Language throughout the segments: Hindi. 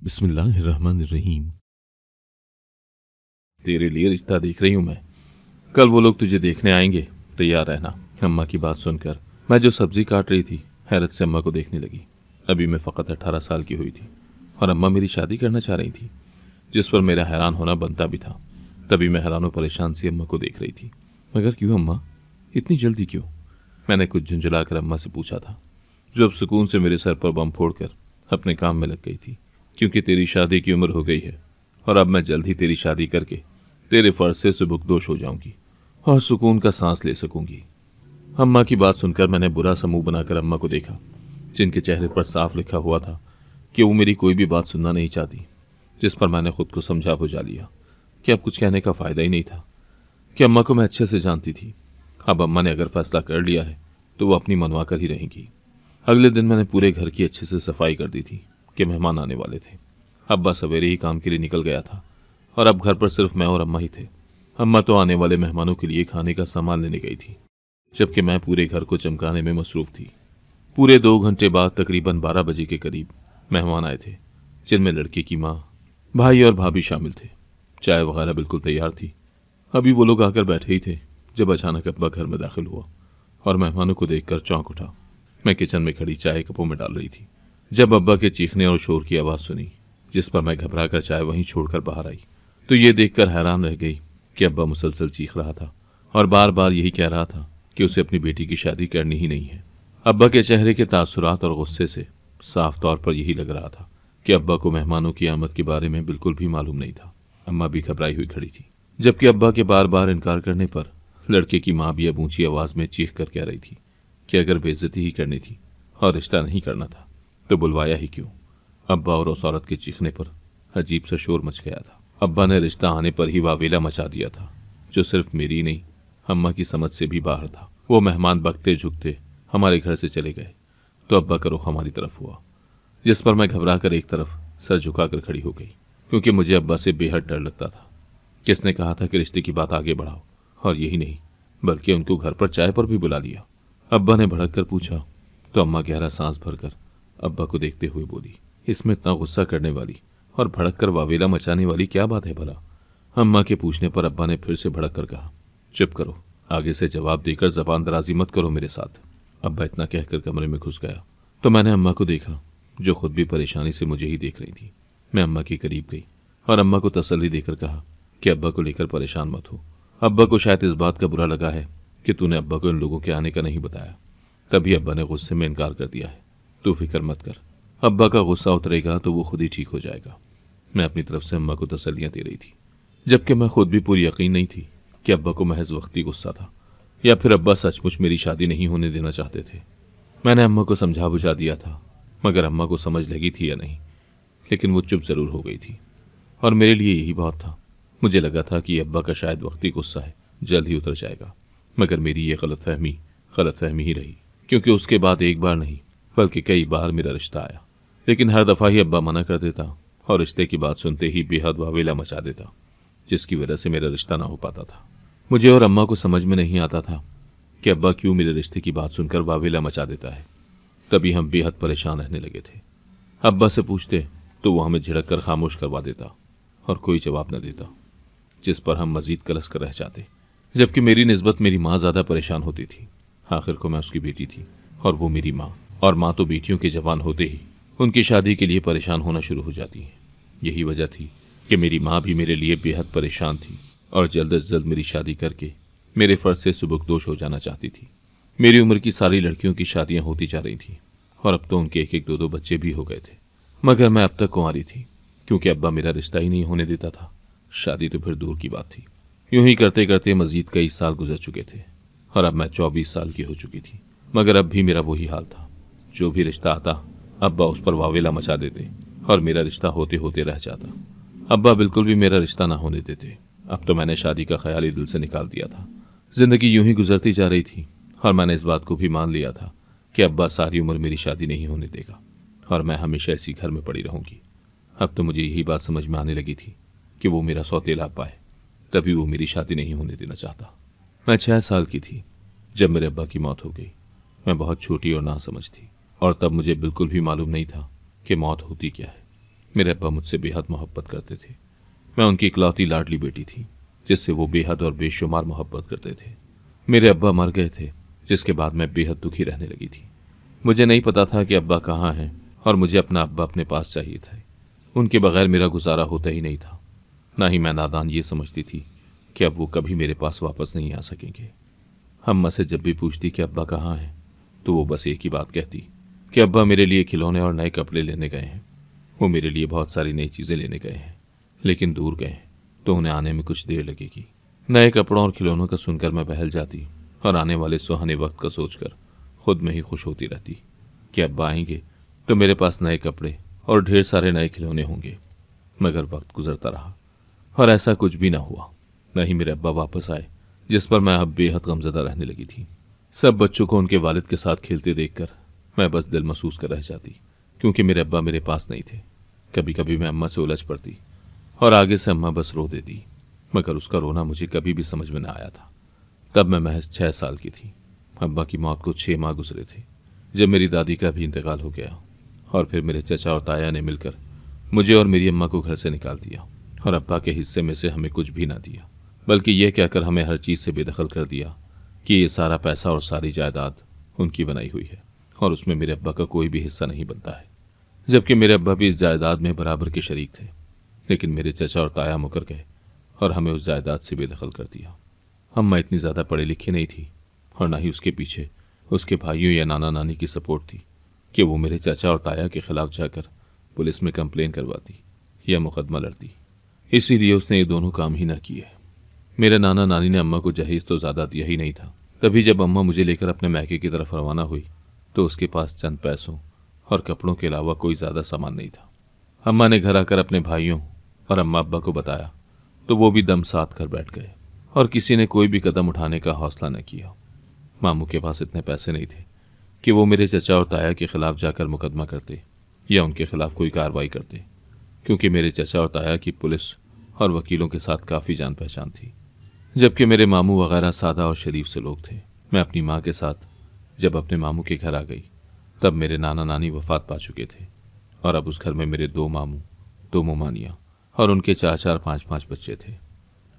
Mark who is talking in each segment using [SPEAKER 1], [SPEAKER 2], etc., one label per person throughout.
[SPEAKER 1] बिस्मिल्लाहिर्रहमानिर्रहीम। तेरे लिए रिश्ता देख रही हूँ मैं। कल वो लोग तुझे देखने आएंगे, तैयार रहना। अम्मा की बात सुनकर मैं जो सब्जी काट रही थी हैरत से अम्मा को देखने लगी। अभी मैं फ़कत 18 साल की हुई थी और अम्मा मेरी शादी करना चाह रही थी, जिस पर मेरा हैरान होना बनता भी था। तभी मैं हैरान और परेशान सी अम्मा को देख रही थी। मगर क्यों अम्मा, इतनी जल्दी क्यों? मैंने कुछ झुंझुलाकर अम्मा से पूछा था, जो अब सुकून से मेरे सर पर बम फोड़कर अपने काम में लग गई थी। क्योंकि तेरी शादी की उम्र हो गई है और अब मैं जल्द ही तेरी शादी करके तेरे फर्ज से सुबुकदोश हो जाऊंगी और सुकून का सांस ले सकूंगी। अम्मा की बात सुनकर मैंने बुरा सा मुंह बनाकर अम्मा को देखा, जिनके चेहरे पर साफ लिखा हुआ था कि वो मेरी कोई भी बात सुनना नहीं चाहती। जिस पर मैंने खुद को समझा बुझा लिया कि अब कुछ कहने का फायदा ही नहीं था, कि अम्मा को मैं अच्छे से जानती थी। अब अम्मा ने अगर फैसला कर लिया है तो वो अपनी मनवा कर ही रहेंगी। अगले दिन मैंने पूरे घर की अच्छे से सफाई कर दी थी कि मेहमान आने वाले थे। अब्बा सवेरे ही काम के लिए निकल गया था और अब घर पर सिर्फ मैं और अम्मा ही थे। अम्मा तो आने वाले मेहमानों के लिए खाने का सामान लेने गई थी, जबकि मैं पूरे घर को चमकाने में मसरूफ थी। पूरे 2 घंटे बाद तकरीबन 12 बजे के करीब मेहमान आए थे, जिनमें लड़के की माँ, भाई और भाभी शामिल थे। चाय वगैरह बिल्कुल तैयार थी। अभी वो लोग आकर बैठे ही थे जब अचानक अब्बा घर में दाखिल हुआ और मेहमानों को देखकर चौंक उठा। मैं किचन में खड़ी चाय कपों में डाल रही थी जब अब्बा के चीखने और शोर की आवाज़ सुनी, जिस पर मैं घबराकर चाय वहीं छोड़कर बाहर आई तो ये देखकर हैरान रह गई कि अब्बा मुसलसल चीख रहा था और बार बार यही कह रहा था कि उसे अपनी बेटी की शादी करनी ही नहीं है। अब्बा के चेहरे के तासुरात और गुस्से से साफ तौर पर यही लग रहा था कि अब्बा को मेहमानों की आमद के बारे में बिल्कुल भी मालूम नहीं था। अम्मा भी घबराई हुई खड़ी थी, जबकि अब्बा के बार बार इनकार करने पर लड़के की माँ भी अब ऊंची आवाज में चीख कर कह रही थी कि अगर बेइज्जती ही करनी थी और रिश्ता नहीं करना था तो बुलवाया ही क्यों। अब्बा और उस औरत के चीखने पर अजीब सा शोर मच गया था। अब्बा ने रिश्ता आने पर ही वावेला मचा दिया था, जो सिर्फ मेरी नहीं अम्मा की समझ से भी बाहर था। वो मेहमान बकते झुकते हमारे घर से चले गए तो अब्बा का रुख हमारी तरफ हुआ, जिस पर मैं घबरा कर एक तरफ सर झुकाकर खड़ी हो गई, क्योंकि मुझे अब्बा से बेहद डर लगता था। किसने कहा था कि रिश्ते की बात आगे बढ़ाओ, और यही नहीं बल्कि उनको घर पर चाय पर भी बुला लिया। अब्बा ने भड़क कर पूछा तो अम्मा गहरा सांस भरकर अब्बा को देखते हुए बोली, इसमें इतना गुस्सा करने वाली और भड़क कर वावेला मचाने वाली क्या बात है भला? अम्मा के पूछने पर अब्बा ने फिर से भड़क कर कहा, चुप करो, आगे से जवाब देकर जबान दराजी मत करो मेरे साथ। अब्बा इतना कहकर कमरे में घुस गया तो मैंने अम्मा को देखा, जो खुद भी परेशानी से मुझे ही देख रही थी। मैं अम्मा के करीब गई और अम्मा को तसल्ली देकर कहा कि अब्बा को लेकर परेशान मत हो। अब्बा को शायद इस बात का बुरा लगा है कि तूने अब्बा को इन लोगों के आने का नहीं बताया। तभी अब्बा ने गुस्से में इनकार कर दिया है। तू फिक्र मत कर, अब्बा का गुस्सा उतरेगा तो वो खुद ही ठीक हो जाएगा। मैं अपनी तरफ से अम्मा को तसल्लियां दे रही थी, जबकि मैं खुद भी पूरी यकीन नहीं थी कि अब्बा को महज वक्ती गुस्सा था या फिर अब्बा सचमुच मेरी शादी नहीं होने देना चाहते थे। मैंने अम्मा को समझा बुझा दिया था, मगर अम्मा को समझ लगी थी या नहीं, लेकिन वो चुप जरूर हो गई थी और मेरे लिए यही बहुत था। मुझे लगा था कि अब्बा का शायद वक्ती गुस्सा है, जल्द ही उतर जाएगा, मगर मेरी ये गलतफहमी ही रही, क्योंकि उसके बाद एक बार नहीं बल्कि कई बार मेरा रिश्ता आया, लेकिन हर दफ़ा ही अब्बा मना कर देता और रिश्ते की बात सुनते ही बेहद वावेला मचा देता, जिसकी वजह से मेरा रिश्ता ना हो पाता था। मुझे और अम्मा को समझ में नहीं आता था कि अब्बा क्यों मेरे रिश्ते की बात सुनकर वावेला मचा देता है। तभी हम बेहद परेशान रहने लगे थे। अब्बा से पूछते तो वो हमें झिड़क कर खामोश करवा देता और कोई जवाब न देता, जिस पर हम मजीद कलस कर रह जाते, जबकि मेरी निस्बत मेरी माँ ज़्यादा परेशान होती थी। आखिर को मैं उसकी बेटी थी और वो मेरी माँ, और माँ तो बेटियों के जवान होते ही उनकी शादी के लिए परेशान होना शुरू हो जाती है। यही वजह थी कि मेरी माँ भी मेरे लिए बेहद परेशान थी और जल्द से जल्द मेरी शादी करके मेरे फर्ज से सुबुकदोश हो जाना चाहती थी। मेरी उम्र की सारी लड़कियों की शादियाँ होती जा रही थी और अब तो उनके एक एक दो दो बच्चे भी हो गए थे, मगर मैं अब तक कुंवारी थी, क्योंकि अब्बा मेरा रिश्ता ही नहीं होने देता था। शादी तो फिर दूर की बात थी। यूं ही करते करते मजीद कई साल गुजर चुके थे और अब मैं 24 साल की हो चुकी थी, मगर अब भी मेरा वही हाल था। जो भी रिश्ता आता अब्बा उस पर वावेला मचा देते और मेरा रिश्ता होते होते रह जाता। अब्बा बिल्कुल भी मेरा रिश्ता ना होने देते। अब तो मैंने शादी का ख्याल ही दिल से निकाल दिया था। जिंदगी यूं ही गुजरती जा रही थी और मैंने इस बात को भी मान लिया था कि अब्बा सारी उम्र मेरी शादी नहीं होने देगा और मैं हमेशा इसी घर में पड़ी रहूंगी। अब तो मुझे यही बात समझ में आने लगी थी कि वो मेरा सौतेला अब्बा है, तभी वो मेरी शादी नहीं होने देना चाहता। मैं 6 साल की थी जब मेरे अब्बा की मौत हो गई। मैं बहुत छोटी और नासमझ थी और तब मुझे बिल्कुल भी मालूम नहीं था कि मौत होती क्या है। मेरे अब्बा मुझसे बेहद मोहब्बत करते थे। मैं उनकी इकलौती लाडली बेटी थी, जिससे वो बेहद और बेशुमार मोहब्बत करते थे। मेरे अब्बा मर गए थे, जिसके बाद मैं बेहद दुखी रहने लगी थी। मुझे नहीं पता था कि अब्बा कहाँ हैं और मुझे अपना अब्बा अपने पास चाहिए था। उनके बगैर मेरा गुजारा होता ही नहीं था। ना ही मैं नादान ये समझती थी कि अब वो कभी मेरे पास वापस नहीं आ सकेंगे। अम्मा से जब भी पूछती कि अब्बा कहाँ हैं, तो वो बस एक ही बात कहती कि अब्बा मेरे लिए खिलौने और नए कपड़े लेने गए हैं। वो मेरे लिए बहुत सारी नई चीज़ें लेने गए हैं, लेकिन दूर गए हैं, तो उन्हें आने में कुछ देर लगेगी। नए कपड़ों और खिलौनों का सुनकर मैं बहल जाती और आने वाले सुहाने वक्त का सोचकर खुद में ही खुश होती रहती कि अब्बा आएंगे तो मेरे पास नए कपड़े और ढेर सारे नए खिलौने होंगे। मगर वक्त गुजरता रहा और ऐसा कुछ भी ना हुआ। न ही मेरे अब्बा वापस आए, जिस पर मैं अब बेहद गमज़दा रहने लगी थी। सब बच्चों को उनके वालिद के साथ खेलते देखकर मैं बस दिल महसूस कर रह जाती, क्योंकि मेरे अब्बा मेरे पास नहीं थे। कभी कभी मैं अम्मा से उलझ पड़ती और आगे से अम्मा बस रो देती, मगर उसका रोना मुझे कभी भी समझ में न आया था। तब मैं महज 6 साल की थी। अब्बा की मौत को 6 माह गुजरे थे, जब मेरी दादी का भी इंतकाल हो गया और फिर मेरे चचा और ताया ने मिलकर मुझे और मेरी अम्मा को घर से निकाल दिया और अब्बा के हिस्से में से हमें कुछ भी ना दिया, बल्कि यह कहकर हमें हर चीज़ से बेदखल कर दिया कि ये सारा पैसा और सारी जायदाद उनकी बनाई हुई है और उसमें मेरे अब्बा का कोई भी हिस्सा नहीं बनता है। जबकि मेरे अब्बा भी इस जायदाद में बराबर के शरीक थे, लेकिन मेरे चचा और ताया मुकर गए और हमें उस जायदाद से बेदखल कर दिया। अम्मा इतनी ज़्यादा पढ़ी लिखी नहीं थी और ना ही उसके पीछे उसके भाइयों या नाना नानी की सपोर्ट थी कि वो मेरे चाचा और ताया के खिलाफ जाकर पुलिस में कंप्लेन करवाती या मुकदमा लड़ती। इसीलिए उसने ये दोनों काम ही ना किए। मेरे नाना नानी ने अम्मा को जहेज तो ज़्यादा दिया ही नहीं था। तभी जब अम्मा मुझे लेकर अपने मैके की तरफ रवाना हुई तो उसके पास चंद पैसों और कपड़ों के अलावा कोई ज़्यादा सामान नहीं था। अम्मा ने घर आकर अपने भाइयों और अम्मा अब्बा को बताया तो वो भी दम साध कर बैठ गए और किसी ने कोई भी कदम उठाने का हौसला न किया। मामू के पास इतने पैसे नहीं थे कि वो मेरे चचा और ताया के खिलाफ जाकर मुकदमा करते या उनके खिलाफ कोई कार्रवाई करते, क्योंकि मेरे चचा और ताया की पुलिस और वकीलों के साथ काफ़ी जान पहचान थी। जबकि मेरे मामू वगैरह सादा और शरीफ से लोग थे। मैं अपनी माँ के साथ जब अपने मामू के घर आ गई तब मेरे नाना नानी वफात पा चुके थे और अब उस घर में मेरे 2 मामू, 2 मुमानियाँ और उनके 4-4, 5-5 बच्चे थे।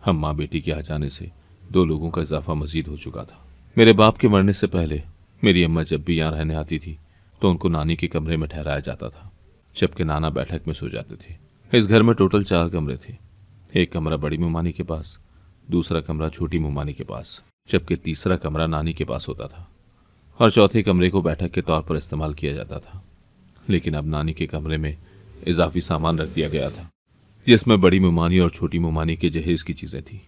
[SPEAKER 1] हम माँ बेटी के आ जाने से 2 लोगों का इजाफा मजीद हो चुका था। मेरे बाप के मरने से पहले मेरी अम्मा जब भी यहाँ रहने आती थी तो उनको नानी के कमरे में ठहराया जाता था, जबकि नाना बैठक में सो जाते थे। इस घर में टोटल 4 कमरे थे। एक कमरा बड़ी मुमानी के पास, दूसरा कमरा छोटी मुमानी के पास, जबकि तीसरा कमरा नानी के पास होता था और चौथे कमरे को बैठक के तौर पर इस्तेमाल किया जाता था। लेकिन अब नानी के कमरे में इजाफी सामान रख दिया गया था, जिसमें बड़ी मुमानी और छोटी मुमानी के जहेज की चीज़ें थी,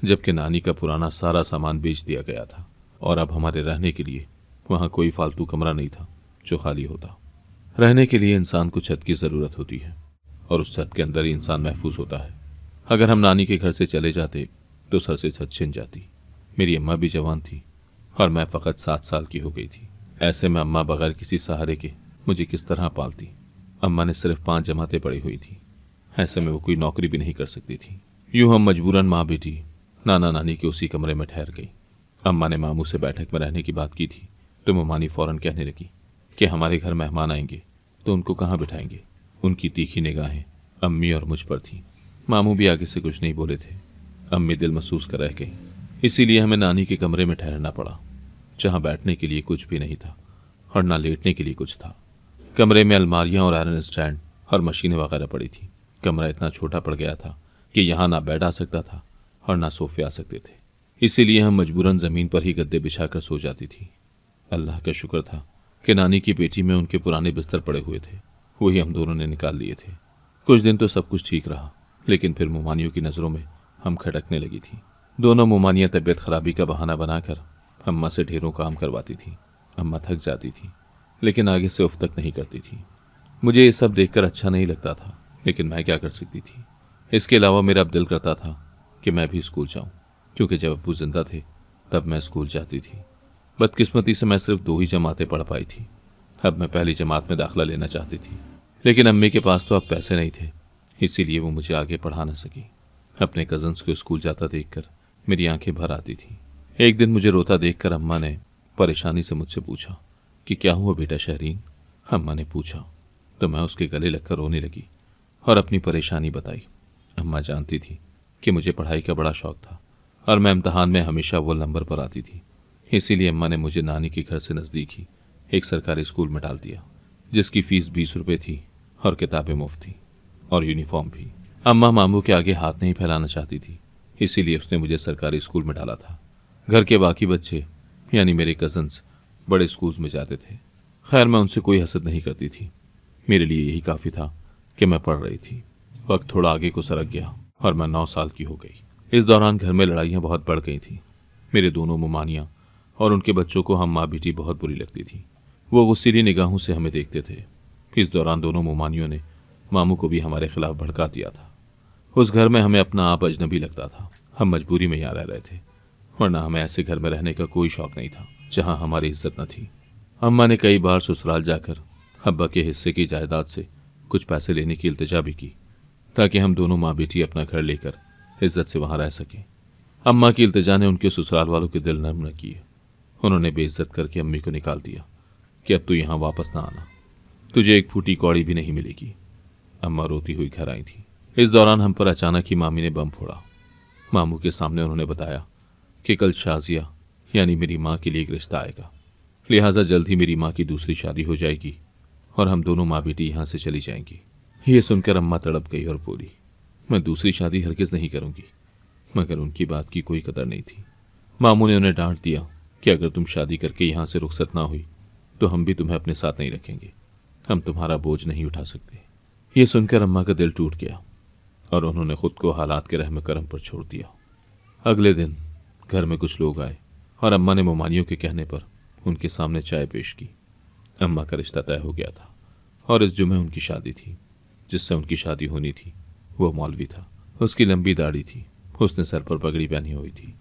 [SPEAKER 1] जबकि नानी का पुराना सारा सामान बेच दिया गया था और अब हमारे रहने के लिए वहाँ कोई फालतू कमरा नहीं था जो खाली होता। रहने के लिए इंसान को छत की ज़रूरत होती है और उस छत के अंदर ही इंसान महफूज होता है। अगर हम नानी के घर से चले जाते तो सर से छत छिन जाती। मेरी अम्मा भी जवान थी और मैं फ़कत 7 साल की हो गई थी। ऐसे में अम्मा बगैर किसी सहारे के मुझे किस तरह पालती। अम्मा ने सिर्फ 5 जमातें पढ़ी हुई थी। ऐसे में वो कोई नौकरी भी नहीं कर सकती थी। यूँ हम मजबूरन माँ बेटी नाना नानी के उसी कमरे में ठहर गई। अम्मा ने मामू से बैठक में रहने की बात की थी तो मुमानी फ़ौरन कहने लगी कि हमारे घर मेहमान आएंगे तो उनको कहाँ बिठाएंगे। उनकी तीखी निगाहें अम्मी और मुझ पर थीं। मामू भी आगे से कुछ नहीं बोले थे। अम्मी दिल महसूस कर रह गई। इसीलिए हमें नानी के कमरे में ठहरना पड़ा, जहाँ बैठने के लिए कुछ भी नहीं था और ना लेटने के लिए कुछ था। कमरे में अलमारियाँ और आयरन स्टैंड और मशीनें वगैरह पड़ी थी। कमरा इतना छोटा पड़ गया था कि यहाँ ना बेड आ सकता था और ना सोफे आ सकते थे। इसीलिए हम मजबूरन ज़मीन पर ही गद्दे बिछाकर सो जाती थी। अल्लाह का शुक्र था कि नानी की पेटी में उनके पुराने बिस्तर पड़े हुए थे, वही हम दोनों ने निकाल लिए थे। कुछ दिन तो सब कुछ ठीक रहा, लेकिन फिर मुमानियों की नज़रों में हम खटकने लगी थी। दोनों मुमानियाँ तबीयत खराबी का बहाना बनाकर अम्मा से ढेरों काम करवाती थी। अम्मा थक जाती थी, लेकिन आगे से उफ तक नहीं करती थी। मुझे ये सब देखकर अच्छा नहीं लगता था, लेकिन मैं क्या कर सकती थी। इसके अलावा मेरा अब दिल करता था कि मैं भी स्कूल जाऊँ, क्योंकि जब अब्बू जिंदा थे तब मैं स्कूल जाती थी। बदकिस्मती से मैं सिर्फ 2 ही जमातें पढ़ पाई थी। अब मैं पहली जमात में दाखिला लेना चाहती थी, लेकिन अम्मी के पास तो अब पैसे नहीं थे, इसीलिए वो मुझे आगे पढ़ा न सकी। अपने कज़न्स को स्कूल जाता देखकर मेरी आंखें भर आती थी। एक दिन मुझे रोता देखकर अम्मा ने परेशानी से मुझसे पूछा कि क्या हुआ बेटा शहरीन। अम्मा ने पूछा तो मैं उसके गले लगकर रोने लगी और अपनी परेशानी बताई। अम्मा जानती थी कि मुझे पढ़ाई का बड़ा शौक था और मैं इम्तहान में हमेशा अव्वल नंबर पर आती थी। इसीलिए अम्मा ने मुझे नानी के घर से नज़दीक ही एक सरकारी स्कूल में डाल दिया, जिसकी फ़ीस 20 रुपये थी और किताबें मुफ्त थी और यूनिफॉर्म भी। अम्मा मामू के आगे हाथ नहीं फैलाना चाहती थी, इसीलिए उसने मुझे सरकारी स्कूल में डाला था। घर के बाकी बच्चे यानी मेरे कज़न्स बड़े स्कूल्स में जाते थे। खैर, मैं उनसे कोई हसद नहीं करती थी। मेरे लिए यही काफ़ी था कि मैं पढ़ रही थी। वक्त थोड़ा आगे को सरक गया और मैं 9 साल की हो गई। इस दौरान घर में लड़ाइयाँ बहुत बढ़ गई थीं। मेरे दोनों मुमानियाँ और उनके बच्चों को हम माँ बेटी बहुत बुरी लगती थी। वो गुस्सीली निगाहों से हमें देखते थे। इस दौरान दोनों मुमानियों ने मामू को भी हमारे खिलाफ भड़का दिया था। उस घर में हमें अपना आप अजनबी लगता था। हम मजबूरी में यहाँ रह रहे थे, वरना हमें ऐसे घर में रहने का कोई शौक नहीं था जहाँ हमारी इज्जत न थी। अम्मा ने कई बार ससुराल जाकर अब्बा के हिस्से की जायदाद से कुछ पैसे लेने की इल्तिजा भी की, ताकि हम दोनों माँ बेटी अपना घर लेकर इज्जत से वहाँ रह सकें। अम्मा की इल्तिजा ने उनके ससुराल वालों के दिल नर्म न किए। उन्होंने बेइज्जत करके अम्मी को निकाल दिया कि अब तू यहाँ वापस ना आना, तुझे एक फूटी कौड़ी भी नहीं मिलेगी। अम्मा रोती हुई घर आई थी। इस दौरान हम पर अचानक ही मामी ने बम फोड़ा। मामू के सामने उन्होंने बताया कि कल शाजिया यानी मेरी माँ के लिए एक रिश्ता आएगा, लिहाजा जल्द ही मेरी माँ की दूसरी शादी हो जाएगी और हम दोनों माँ बेटी यहाँ से चली जाएंगी। ये सुनकर अम्मा तड़प गई और बोली, मैं दूसरी शादी हरगिज़ नहीं करूँगी। मगर उनकी बात की कोई कदर नहीं थी। मामू ने उन्हें डांट दिया कि अगर तुम शादी करके यहाँ से रुखसत ना हुई तो हम भी तुम्हें अपने साथ नहीं रखेंगे, हम तुम्हारा बोझ नहीं उठा सकते। ये सुनकर अम्मा का दिल टूट गया और उन्होंने खुद को हालात के रहम करम पर छोड़ दिया। अगले दिन घर में कुछ लोग आए और अम्मा ने मुमानियों के कहने पर उनके सामने चाय पेश की। अम्मा का रिश्ता तय हो गया था और इस जुमे उनकी शादी थी। जिससे उनकी शादी होनी थी वो मौलवी था। उसकी लंबी दाढ़ी थी, उसने सर पर पगड़ी पहनी हुई थी।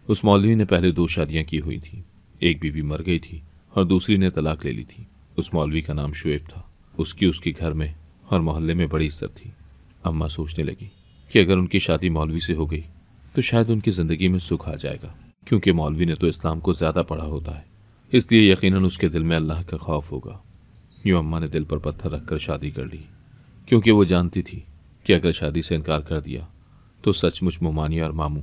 [SPEAKER 1] उस मौलवी ने पहले 2 शादियां की हुई थी। एक बीवी मर गई थी और दूसरी ने तलाक ले ली थी। उस मौलवी का नाम शुएब था। उसके घर में और मोहल्ले में बड़ी इज्जत थी। अम्मा सोचने लगी कि अगर उनकी शादी मौलवी से हो गई तो शायद उनकी ज़िंदगी में सुख आ जाएगा, क्योंकि मौलवी ने तो इस्लाम को ज़्यादा पढ़ा होता है, इसलिए यकीनन उसके दिल में अल्लाह का खौफ होगा। यूँ अम्मा ने दिल पर पत्थर रखकर शादी कर ली, क्योंकि वो जानती थी कि अगर शादी से इनकार कर दिया तो सचमुच मुमानिया और मामू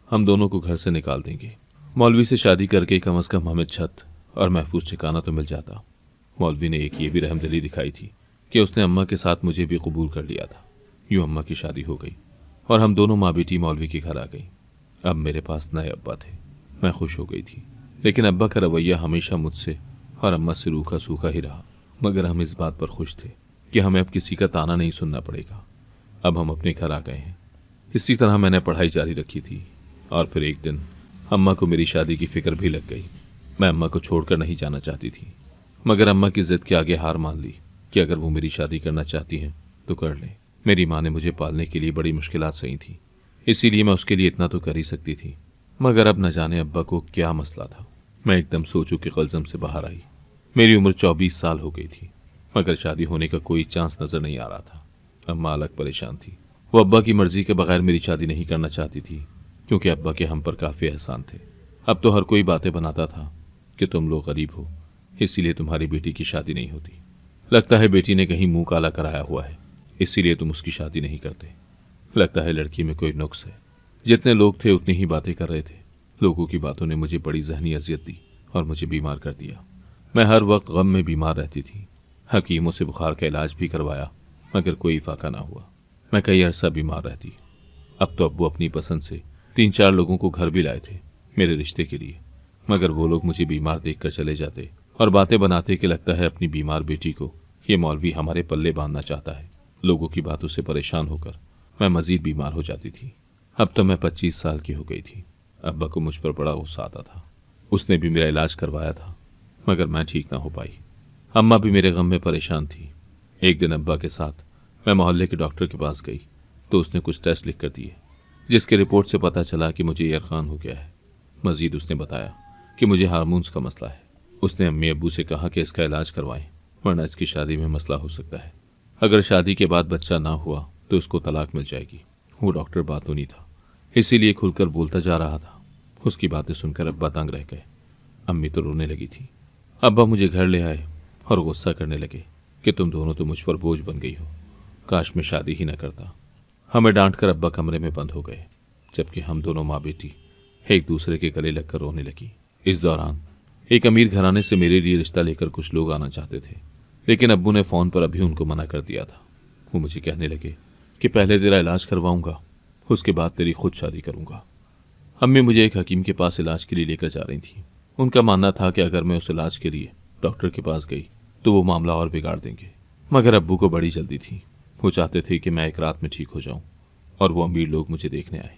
[SPEAKER 1] हम दोनों को घर से निकाल देंगे। मौलवी से शादी करके कम अज़ कम हमें छत और महफूज ठिकाना तो मिल जाता। मौलवी ने एक ये भी रहमदिली दिखाई थी कि उसने अम्मा के साथ मुझे भी कबूल कर लिया था। यूँ अम्मा की शादी हो गई और हम दोनों माँ बेटी मौलवी के घर आ गई। अब मेरे पास नए अब्बा थे। मैं खुश हो गई थी, लेकिन अब्बा का रवैया हमेशा मुझसे और अम्मा से रूखा सूखा ही रहा। मगर हम इस बात पर खुश थे कि हमें अब किसी का ताना नहीं सुनना पड़ेगा। अब हम अपने घर आ गए हैं। इसी तरह मैंने पढ़ाई जारी रखी थी और फिर एक दिन अम्मा को मेरी शादी की फिक्र भी लग गई। मैं अम्मा को छोड़कर नहीं जाना चाहती थी, मगर अम्मा की जिद के आगे हार मान ली कि अगर वो मेरी शादी करना चाहती हैं तो कर लें। मेरी माँ ने मुझे पालने के लिए बड़ी मुश्किलात सही थी, इसीलिए मैं उसके लिए इतना तो कर ही सकती थी। मगर अब न जाने अब्बा को क्या मसला था। मैं एकदम सोचूं कि कलजम से बाहर आई। मेरी उम्र 24 साल हो गई थी, मगर शादी होने का कोई चांस नजर नहीं आ रहा था। अम्मा अलग परेशान थी। वो अब्बा की मर्जी के बगैर मेरी शादी नहीं करना चाहती थी, क्योंकि अब्बा के हम पर काफ़ी एहसान थे। अब तो हर कोई बातें बनाता था कि तुम लोग गरीब हो, इसीलिए तुम्हारी बेटी की शादी नहीं होती। लगता है बेटी ने कहीं मुंह काला कराया हुआ है, इसीलिए तुम उसकी शादी नहीं करते। लगता है लड़की में कोई नुक्स है। जितने लोग थे उतनी ही बातें कर रहे थे। लोगों की बातों ने मुझे बड़ी जहनी अजियत दी और मुझे बीमार कर दिया। मैं हर वक्त गम में बीमार रहती थी। हकीमों से बुखार का इलाज भी करवाया, मगर कोई फाका ना हुआ। मैं कई अरसा बीमार रहती। अब तो अब्बू अपनी पसंद से 3-4 लोगों को घर भी लाए थे मेरे रिश्ते के लिए, मगर वो लोग मुझे बीमार देखकर चले जाते और बातें बनाते कि लगता है अपनी बीमार बेटी को ये मौलवी हमारे पल्ले बांधना चाहता है। लोगों की बातों से परेशान होकर मैं मजीद बीमार हो जाती थी। अब तो मैं 25 साल की हो गई थी। अब्बा को मुझ पर बड़ा गुस्सा आता था। उसने भी मेरा इलाज करवाया था, मगर मैं ठीक ना हो पाई। अम्मा भी मेरे गम में परेशान थी। एक दिन अब्बा के साथ मैं मोहल्ले के डॉक्टर के पास गई तो उसने कुछ टेस्ट लिख कर दिए, जिसके रिपोर्ट से पता चला कि मुझे यरखान हो गया है। मजीद उसने बताया कि मुझे हार्मोन्स का मसला है। उसने अम्मी अब्बू से कहा कि इसका इलाज करवाएं, वरना इसकी शादी में मसला हो सकता है। अगर शादी के बाद बच्चा ना हुआ तो उसको तलाक मिल जाएगी। वो डॉक्टर बातूनी था, इसीलिए खुलकर बोलता जा रहा था। उसकी बातें सुनकर अब्बा तंग रह गए। अम्मी तो रोने लगी थी। अब्बा मुझे घर ले आए और गुस्सा करने लगे कि तुम दोनों तो मुझ पर बोझ बन गई हो। काश मैं शादी ही न करता। हमें डांटकर अब्बा कमरे में बंद हो गए, जबकि हम दोनों माँ बेटी एक दूसरे के गले लगकर रोने लगी। इस दौरान एक अमीर घराने से मेरे लिए रिश्ता लेकर कुछ लोग आना चाहते थे, लेकिन अब्बू ने फ़ोन पर अभी उनको मना कर दिया था। वो मुझे कहने लगे कि पहले तेरा इलाज करवाऊंगा, उसके बाद तेरी खुद शादी करूंगा। अम्मी मुझे एक हकीम के पास इलाज के लिए लेकर जा रही थी। उनका मानना था कि अगर मैं उस इलाज के लिए डॉक्टर के पास गई तो वो मामला और बिगाड़ देंगे, मगर अब्बू को बड़ी जल्दी थी। वो चाहते थे कि मैं एक रात में ठीक हो जाऊं और वो अमीर लोग मुझे देखने आए,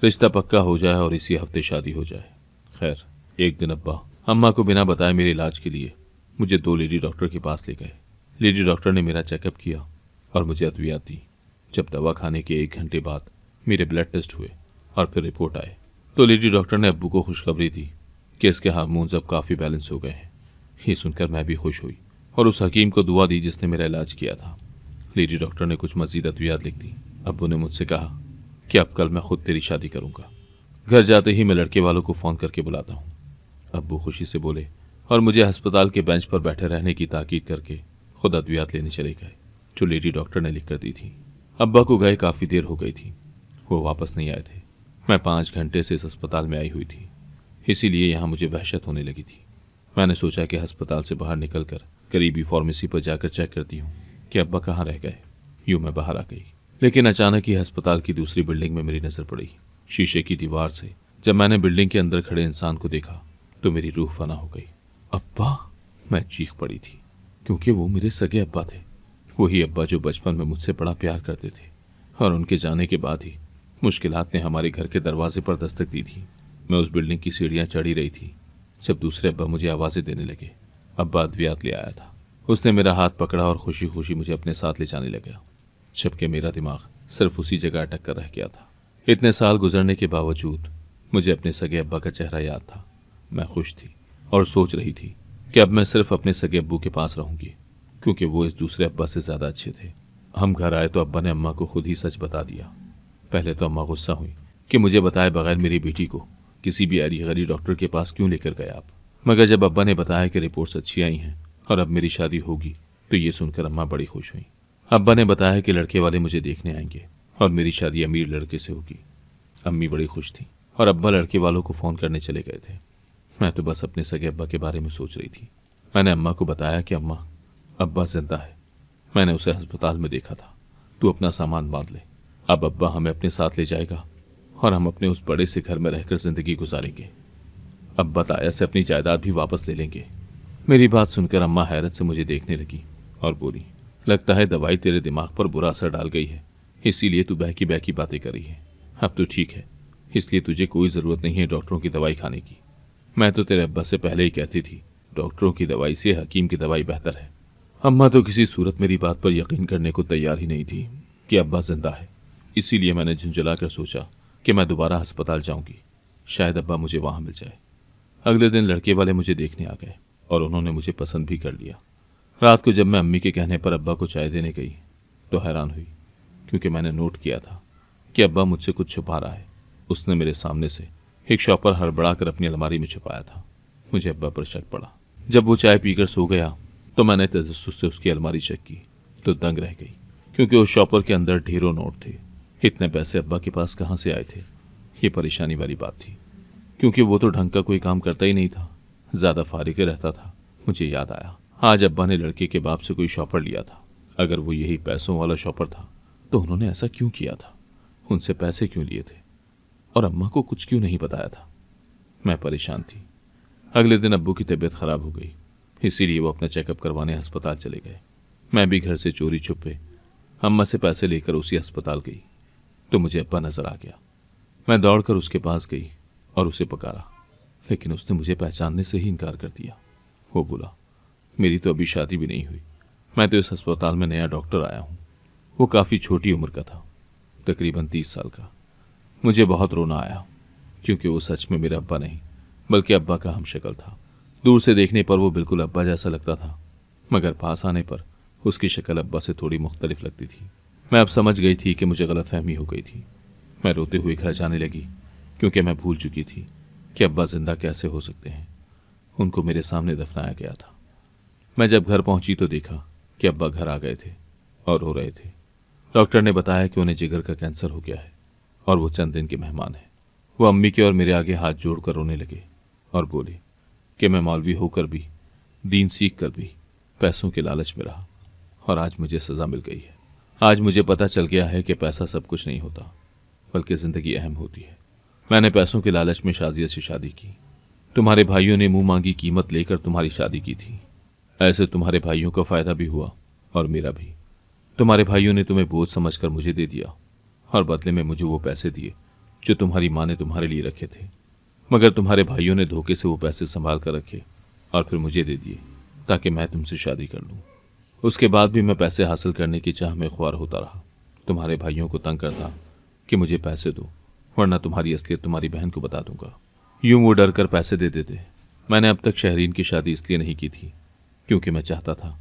[SPEAKER 1] रिश्ता पक्का हो जाए और इसी हफ्ते शादी हो जाए। खैर, एक दिन अब्बा अम्मा को बिना बताए मेरे इलाज के लिए मुझे 2 लेडी डॉक्टर के पास ले गए। लेडी डॉक्टर ने मेरा चेकअप किया और मुझे अद्वियात दी। जब दवा खाने के 1 घंटे बाद मेरे ब्लड टेस्ट हुए और फिर रिपोर्ट आए, तो लेडी डॉक्टर ने अब्बू को खुशखबरी दी कि इसके हार्मोन्स अब काफ़ी बैलेंस हो गए हैं। ये सुनकर मैं भी खुश हुई और उस हकीम को दुआ दी जिसने मेरा इलाज किया था। लेडी डॉक्टर ने कुछ मजीद अद्वियात लिख दी। अब्बू ने मुझसे कहा कि अब कल मैं खुद तेरी शादी करूंगा। घर जाते ही मैं लड़के वालों को फ़ोन करके बुलाता हूँ। अब्बू खुशी से बोले और मुझे अस्पताल के बेंच पर बैठे रहने की ताकीद करके खुद अद्वियात लेने चले गए, जो लेडी डॉक्टर ने लिख कर दी थी। अब्बा को गए काफ़ी देर हो गई थी, वो वापस नहीं आए थे। मैं 5 घंटे से इस अस्पताल में आई हुई थी, इसीलिए यहाँ मुझे वहशत होने लगी थी। मैंने सोचा कि अस्पताल से बाहर निकलकर करीबी फार्मेसी पर जाकर चेक करती हूँ कि अब्बा कहाँ रह गए। यूँ मैं बाहर आ गई, लेकिन अचानक ही अस्पताल की दूसरी बिल्डिंग में मेरी नज़र पड़ी। शीशे की दीवार से जब मैंने बिल्डिंग के अंदर खड़े इंसान को देखा तो मेरी रूह फना हो गई। अब्बा! मैं चीख पड़ी थी, क्योंकि वो मेरे सगे अब्बा थे। वही अब्बा जो बचपन में मुझसे बड़ा प्यार करते थे, और उनके जाने के बाद ही मुश्किलात ने हमारे घर के दरवाजे पर दस्तक दी थी। मैं उस बिल्डिंग की सीढ़ियाँ चढ़ी रही थी जब दूसरे अब्बा मुझे आवाज़ें देने लगे। अब्बा अद्वियात ले आया था। उसने मेरा हाथ पकड़ा और खुशी खुशी मुझे अपने साथ ले जाने लगा, जबकि मेरा दिमाग सिर्फ उसी जगह अटक कर रह गया था। इतने साल गुजरने के बावजूद मुझे अपने सगे अब्बा का चेहरा याद था। मैं खुश थी और सोच रही थी कि अब मैं सिर्फ अपने सगे अब्बू के पास रहूंगी, क्योंकि वो इस दूसरे अब्बा से ज़्यादा अच्छे थे। हम घर आए तो अब्बा ने अम्मा को खुद ही सच बता दिया। पहले तो अम्मा गुस्सा हुई कि मुझे बताए बगैर मेरी बेटी को किसी भी अरी गरी डॉक्टर के पास क्यों लेकर गए आप। मगर जब अब्बा ने बताया कि रिपोर्ट्स अच्छी आई हैं और अब मेरी शादी होगी, तो ये सुनकर अम्मा बड़ी खुश हुई। अब्बा ने बताया कि लड़के वाले मुझे देखने आएंगे और मेरी शादी अमीर लड़के से होगी। अम्मी बड़ी खुश थी और अब्बा लड़के वालों को फ़ोन करने चले गए थे। मैं तो बस अपने सगे अब्बा के बारे में सोच रही थी। मैंने अम्मा को बताया कि अम्मा, अब्बा जिंदा है, मैंने उसे अस्पताल में देखा था, तू अपना सामान बांध ले। अब अब्बा हमें अपने साथ ले जाएगा और हम अपने उस बड़े से घर में रहकर जिंदगी गुजारेंगे। अब्बा ताया से अपनी जायदाद भी वापस ले लेंगे। मेरी बात सुनकर अम्मा हैरत से मुझे देखने लगी और बोली, लगता है दवाई तेरे दिमाग पर बुरा असर डाल गई है, इसीलिए तू बहकी बहकी बातें कर रही है। अब तो ठीक है, इसलिए तुझे कोई ज़रूरत नहीं है डॉक्टरों की दवाई खाने की। मैं तो तेरे अब्बा से पहले ही कहती थी, डॉक्टरों की दवाई से हकीम की दवाई बेहतर है। अम्मा तो किसी सूरत मेरी बात पर यकीन करने को तैयार ही नहीं थी कि अब्बा जिंदा है। इसीलिए मैंने झुंझुला कर सोचा कि मैं दोबारा अस्पताल जाऊंगी, शायद अब्बा मुझे वहां मिल जाए। अगले दिन लड़के वाले मुझे देखने आ गए और उन्होंने मुझे पसंद भी कर लिया। रात को जब मैं अम्मी के कहने पर अब्बा को चाय देने गई तो हैरान हुई, क्योंकि मैंने नोट किया था कि अब्बा मुझसे कुछ छुपा रहा है। उसने मेरे सामने से एक शॉपर हड़बड़ा कर अपनी अलमारी में छुपाया था। मुझे अब्बा पर शक पड़ा। जब वो चाय पीकर सो गया तो मैंने तजस्सुस से उसकी अलमारी चेक की तो दंग रह गई, क्योंकि उस शॉपर के अंदर ढेरों नोट थे। इतने पैसे अब्बा के पास कहाँ से आए थे, ये परेशानी वाली बात थी, क्योंकि वो तो ढंग का कोई काम करता ही नहीं था, ज़्यादा फारिग रहता था। मुझे याद आया, आज अब्बा ने लड़के के बाप से कोई शॉपर लिया था। अगर वो यही पैसों वाला शॉपर था तो उन्होंने ऐसा क्यों किया था, उनसे पैसे क्यों लिए थे और अम्मा को कुछ क्यों नहीं बताया था। मैं परेशान थी। अगले दिन अब्बू की तबीयत खराब हो गई, इसीलिए वो अपना चेकअप करवाने अस्पताल चले गए। मैं भी घर से चोरी छुपे अम्मा से पैसे लेकर उसी अस्पताल गई तो मुझे अब्बा नजर आ गया। मैं दौड़कर उसके पास गई और उसे पुकारा, लेकिन उसने मुझे पहचानने से ही इनकार कर दिया। वो बोला, मेरी तो अभी शादी भी नहीं हुई, मैं तो इस अस्पताल में नया डॉक्टर आया हूँ। वो काफ़ी छोटी उम्र का था, तकरीबन 30 साल का। मुझे बहुत रोना आया, क्योंकि वो सच में मेरा अब्बा नहीं बल्कि अब्बा का हमशक्ल था। दूर से देखने पर वो बिल्कुल अब्बा जैसा लगता था, मगर पास आने पर उसकी शक्ल अब्बा से थोड़ी मुख्तलिफ लगती थी। मैं अब समझ गई थी कि मुझे गलतफहमी हो गई थी। मैं रोते हुए घर जाने लगी, क्योंकि मैं भूल चुकी थी कि अब्बा जिंदा कैसे हो सकते हैं। उनको मेरे सामने दफनाया गया था। मैं जब घर पहुंची तो देखा कि अब्बा घर आ गए थे और रो रहे थे। डॉक्टर ने बताया कि उन्हें जिगर का कैंसर हो गया है और वो चंद दिन के मेहमान हैं। वो अम्मी के और मेरे आगे हाथ जोड़कर रोने लगे और बोले कि मैं मौलवी होकर भी, दीन सीख कर भी पैसों के लालच में रहा और आज मुझे सज़ा मिल गई है। आज मुझे पता चल गया है कि पैसा सब कुछ नहीं होता, बल्कि ज़िंदगी अहम होती है। मैंने पैसों के लालच में शाजिया से शादी की। तुम्हारे भाइयों ने मुंह मांगी कीमत लेकर तुम्हारी शादी की थी। ऐसे तुम्हारे भाइयों का फ़ायदा भी हुआ और मेरा भी। तुम्हारे भाइयों ने तुम्हें बोझ समझकर मुझे दे दिया और बदले में मुझे वो पैसे दिए जो तुम्हारी माँ ने तुम्हारे लिए रखे थे, मगर तुम्हारे भाइयों ने धोखे से वो पैसे संभाल कर रखे और फिर मुझे दे दिए ताकि मैं तुमसे शादी कर लूँ। उसके बाद भी मैं पैसे हासिल करने की चाह में ख्वार होता रहा। तुम्हारे भाइयों को तंग करता कि मुझे पैसे दो, वरना तुम्हारी असलियत तुम्हारी बहन को बता दूंगा। यूं वो डर कर पैसे दे देते। मैंने अब तक शहरीन की शादी इसलिए नहीं की थी क्योंकि मैं चाहता था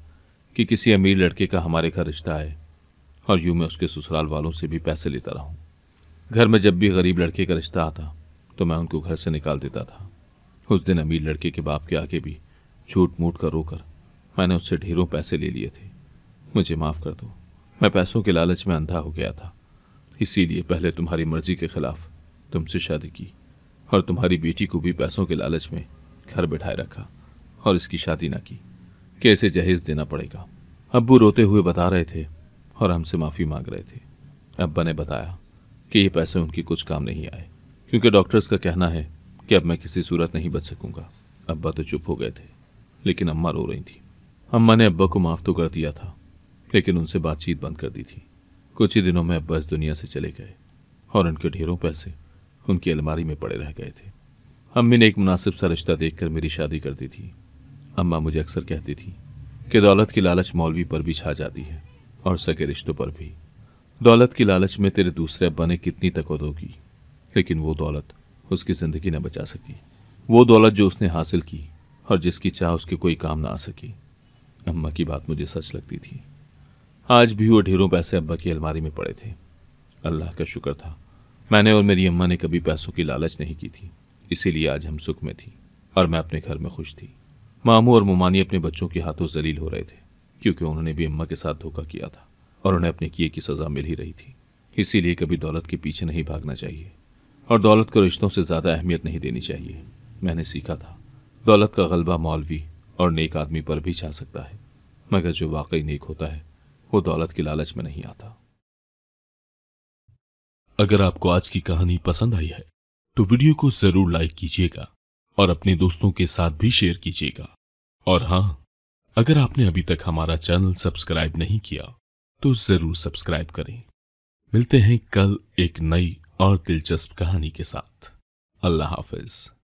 [SPEAKER 1] कि किसी अमीर लड़के का हमारे घर रिश्ता आए और यूं मैं उसके ससुराल वालों से भी पैसे लेता रहूं। घर में जब भी गरीब लड़के का रिश्ता आता तो मैं उनको घर से निकाल देता था। उस दिन अमीर लड़के के बाप के आगे भी झूठ मूठ कर रोकर मैंने उससे ढेरों पैसे ले लिए थे। मुझे माफ़ कर दो, मैं पैसों के लालच में अंधा हो गया था। इसीलिए पहले तुम्हारी मर्जी के खिलाफ तुमसे शादी की और तुम्हारी बेटी को भी पैसों के लालच में घर बिठाए रखा और इसकी शादी ना की कि इसे जहेज देना पड़ेगा। अब्बू रोते हुए बता रहे थे और हमसे माफ़ी मांग रहे थे। अब्बा ने बताया कि ये पैसे उनकी कुछ काम नहीं आए क्योंकि डॉक्टर्स का कहना है कि अब मैं किसी सूरत नहीं बच सकूंगा। अब्बा तो चुप हो गए थे, लेकिन अम्मा रो रही थी। अम्मा ने अब्बा को माफ़ तो कर दिया था, लेकिन उनसे बातचीत बंद कर दी थी। कुछ ही दिनों में अब्बा इस दुनिया से चले गए और उनके ढेरों पैसे उनकी अलमारी में पड़े रह गए थे। अम्मी ने एक मुनासिब सा रिश्ता देखकर मेरी शादी कर दी थी। अम्मा मुझे अक्सर कहती थी कि दौलत की लालच मौलवी पर भी छा जाती है और सगे रिश्तों पर भी। दौलत की लालच में तेरे दूसरे अब्बा ने कितनी तकव्वुद होगी, लेकिन वो दौलत उसकी ज़िंदगी न बचा सकी। वो दौलत जो उसने हासिल की और जिसकी चाह उसके कोई काम ना आ सकी। अम्मा की बात मुझे सच लगती थी। आज भी वो ढेरों पैसे अब्बा की अलमारी में पड़े थे। अल्लाह का शुक्र था मैंने और मेरी अम्मा ने कभी पैसों की लालच नहीं की थी, इसीलिए आज हम सुख में थी और मैं अपने घर में खुश थी। मामू और मुमानी अपने बच्चों के हाथों जलील हो रहे थे क्योंकि उन्होंने भी अम्मा के साथ धोखा किया था और उन्हें अपने किए की सज़ा मिल ही रही थी। इसीलिए कभी दौलत के पीछे नहीं भागना चाहिए और दौलत को रिश्तों से ज़्यादा अहमियत नहीं देनी चाहिए। मैंने सीखा था दौलत का गलबा मौलवी और नेक आदमी पर भी छा सकता है, मगर जो वाकई नेक होता है वो दौलत की लालच में नहीं आता।
[SPEAKER 2] अगर आपको आज की कहानी पसंद आई है तो वीडियो को जरूर लाइक कीजिएगा और अपने दोस्तों के साथ भी शेयर कीजिएगा। और हाँ, अगर आपने अभी तक हमारा चैनल सब्सक्राइब नहीं किया तो जरूर सब्सक्राइब करें। मिलते हैं कल एक नई और दिलचस्प कहानी के साथ। अल्लाह हाफिज।